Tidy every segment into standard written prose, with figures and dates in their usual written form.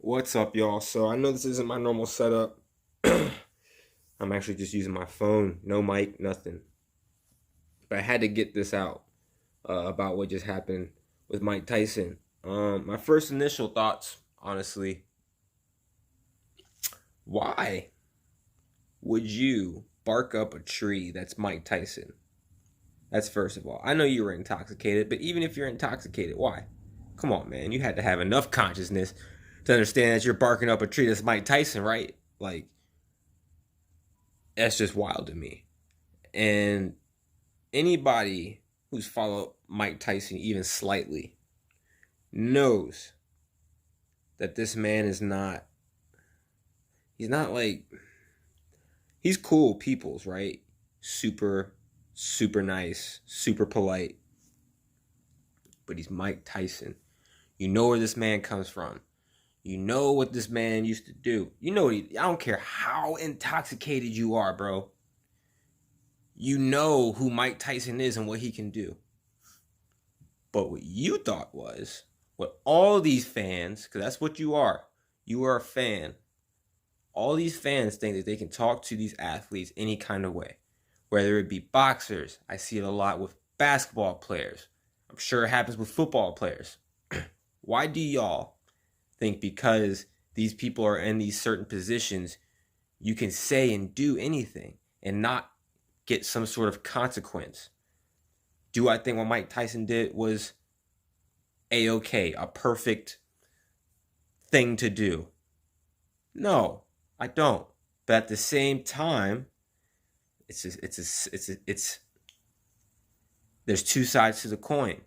What's up, y'all? So I know this isn't my normal setup. I'm actually just using my phone, no mic, nothing. But I had to get this out about what just happened with Mike Tyson. My first initial thoughts, honestly, why would you bark up a tree that's Mike Tyson? That's first of all. I know you were intoxicated, but even if you're intoxicated, why? Come on, man. You had to have enough consciousness to understand that you're barking up a tree that's Mike Tyson, right? Like, that's just wild to me. And anybody who's followed Mike Tyson even slightly knows that this man is not, he's not like, he's cool peoples, right? Super, super nice, super polite. But he's Mike Tyson. You know where this man comes from. You know what this man used to do. You know, I don't care how intoxicated you are, bro. You know who Mike Tyson is and what he can do. But what you thought was, what all these fans, because that's what you are a fan. All these fans think that they can talk to these athletes any kind of way. Whether it be boxers, I see it a lot with basketball players. I'm sure it happens with football players. Why do y'all think because these people are in these certain positions, you can say and do anything and not get some sort of consequence? Do I think what Mike Tyson did was a-okay, a perfect thing to do? No, I don't. But at the same time, it's there's two sides to the coin.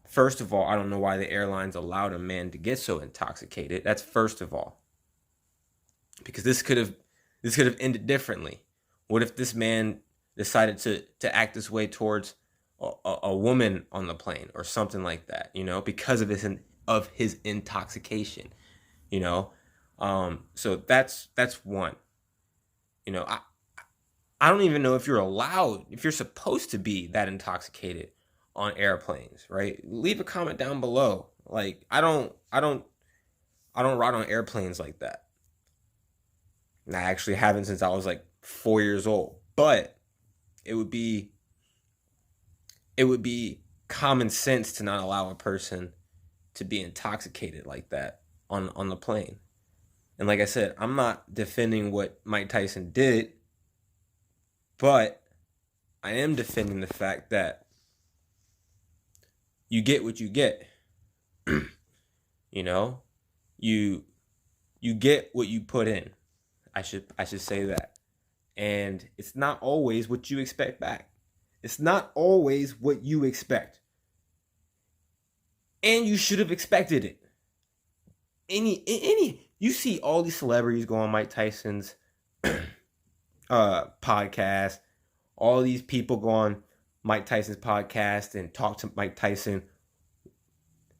First of all, I don't know why the airlines allowed a man to get so intoxicated. That's first of all. Because this could have ended differently. What if this man decided to act this way towards a woman on the plane or something like that, because of his intoxication, so that's one. I don't even know if if you're supposed to be that intoxicated on airplanes, right? Leave a comment down below. Like, I don't ride on airplanes like that. And I actually haven't since I was like 4 years old. But it would be common sense to not allow a person to be intoxicated like that on the plane. And like I said, I'm not defending what Mike Tyson did, but I am defending the fact that you get what you get. You get what you put in. I should say that. And it's not always what you expect back. It's not always what you expect. And you should have expected it. You see all these celebrities go on Mike Tyson's podcast. All these people go on Mike Tyson's podcast and talk to Mike Tyson.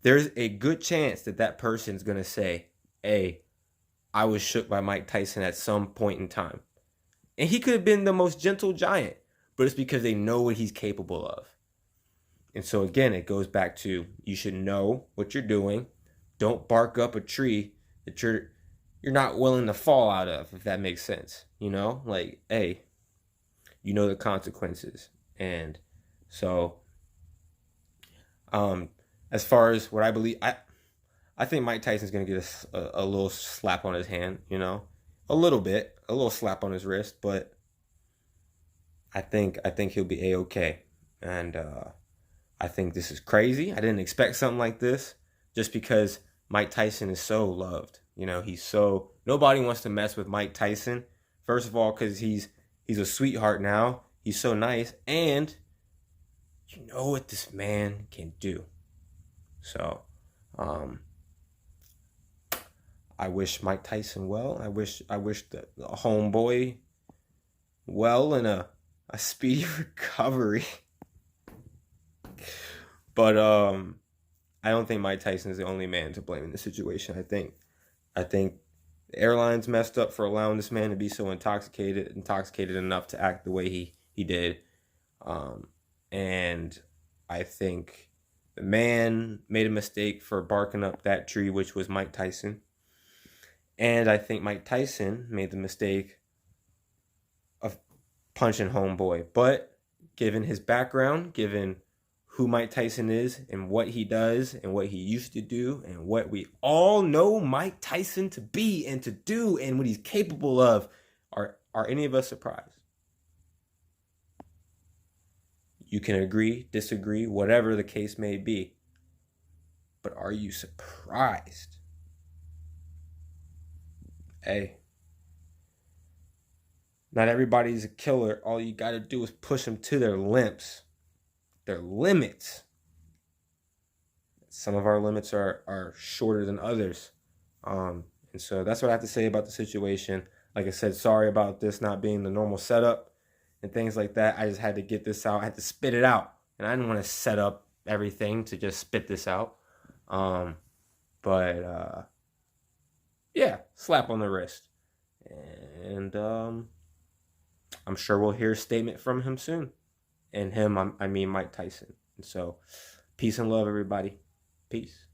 There's a good chance that person's going to say, hey, I was shook by Mike Tyson at some point in time. And he could have been the most gentle giant, but it's because they know what he's capable of. And so again, it goes back to, you should know what you're doing. Don't bark up a tree that you're not willing to fall out of, if that makes sense. Like, hey, you know the consequences. And so, as far as what I believe, I think Mike Tyson's going to get a little slap on his hand, a little slap on his wrist, but I think he'll be A-okay. And I think this is crazy. I didn't expect something like this, just because Mike Tyson is so loved. Nobody wants to mess with Mike Tyson. First of all, because he's a sweetheart now. He's so nice, and you know what this man can do. So, I wish Mike Tyson well. I wish the homeboy well and a speedy recovery. But I don't think Mike Tyson is the only man to blame in this situation. I think the airlines messed up for allowing this man to be so intoxicated enough to act the way he did. And I think The man made a mistake for barking up that tree, which was Mike Tyson. And I think Mike Tyson made the mistake of punching homeboy. But given his background, given who Mike Tyson is and what he does and what he used to do and what we all know Mike Tyson to be and to do and what he's capable of, are any of us surprised? You can agree, disagree, whatever the case may be. But are you surprised? Hey, not everybody's a killer. All you got to do is push them to their limits. Their limits. Some of our limits are shorter than others. And so that's what I have to say about the situation. Like I said, sorry about this not being the normal setup and things like that. I just had to get this out. I had to spit it out. And I didn't want to set up everything to just spit this out. Yeah, slap on the wrist. And I'm sure we'll hear a statement from him soon. And him, I mean Mike Tyson. And so, peace and love, everybody. Peace.